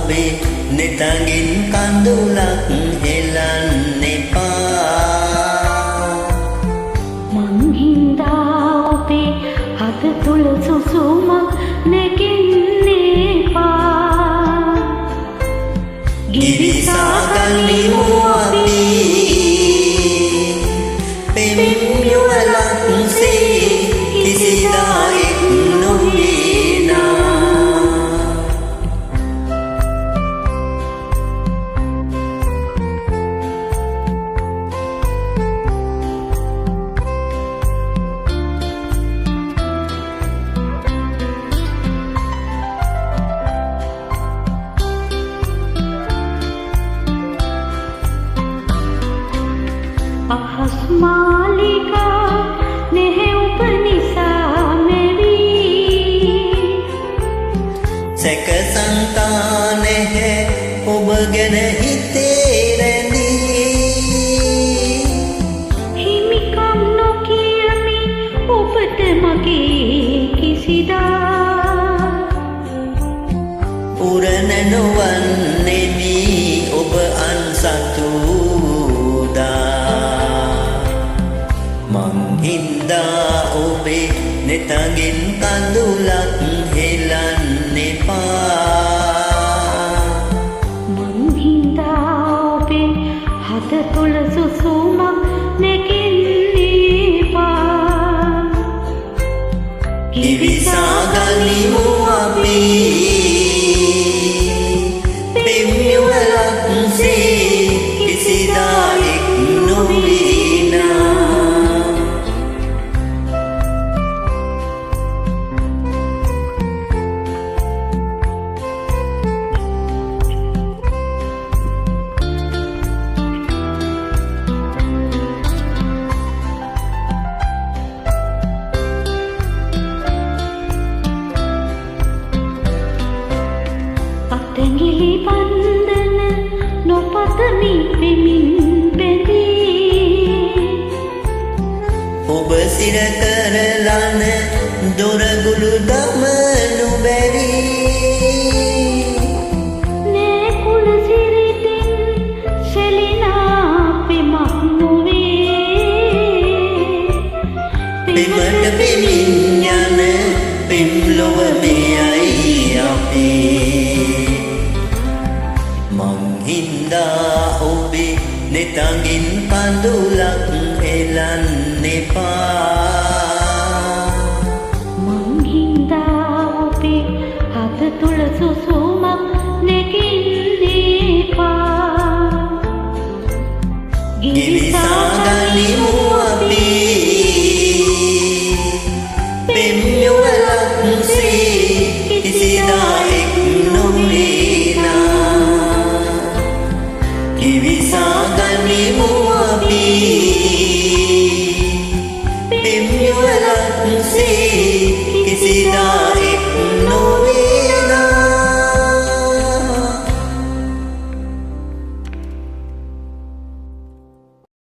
ඔබේ නෙතගින් කඳුලක් හෙලන්න එපා. මං හින්දා ඔබේ හද තුල සුසුමක් නැගින්න එපා. ගිවිසාගනිමු අපි පෙම් යුවලක්සේ කිසිදා එක් නොවේනා. අහස් මාලිකා නෙහෙව් නිසා මෙවී සැක සංකා නැහැ ඔබ ගැන හිතේ රැඳී. හිමිකම් නොකියමි ඔබට මගේ කිසිදා. උරණ නොවන්නෙමි ඔබ අන්සතුදා. මං හින්දා ඔබේ නෙතගින් කඳුලක් හෙලන්න එපා. මං හින්දා ඔබේ හද තුල සුසුමක් නැගින්න එපා. කිවිසාගනිමු අපි පෙම් යුවලක්සේ කිසිදා එක් නොවේනා. පතැඟිලි බන්ධන නොපතමි පෙමින් බැඳී. ඔබ සිර කරලන දොරගුළු දමනු බැරි. නෑකුල සිරිතින් සෙලිනා පෙමක් නොවේ. පෙමට පෙමින් යන පෙම් ලොව මෙයයි අපේ. මං හින්දා ඔබේ නෙතගින් කඳුලක් හෙලන්න එපා. මං හින්දා ඔබේ හද තුල සුසුමක් නැගින්න එපා. ගිවිසාගනිමු අපි පෙම් යුවලක්සේ කිසිදා එක් නොවේනා. ගිවිසාගනිමු අපි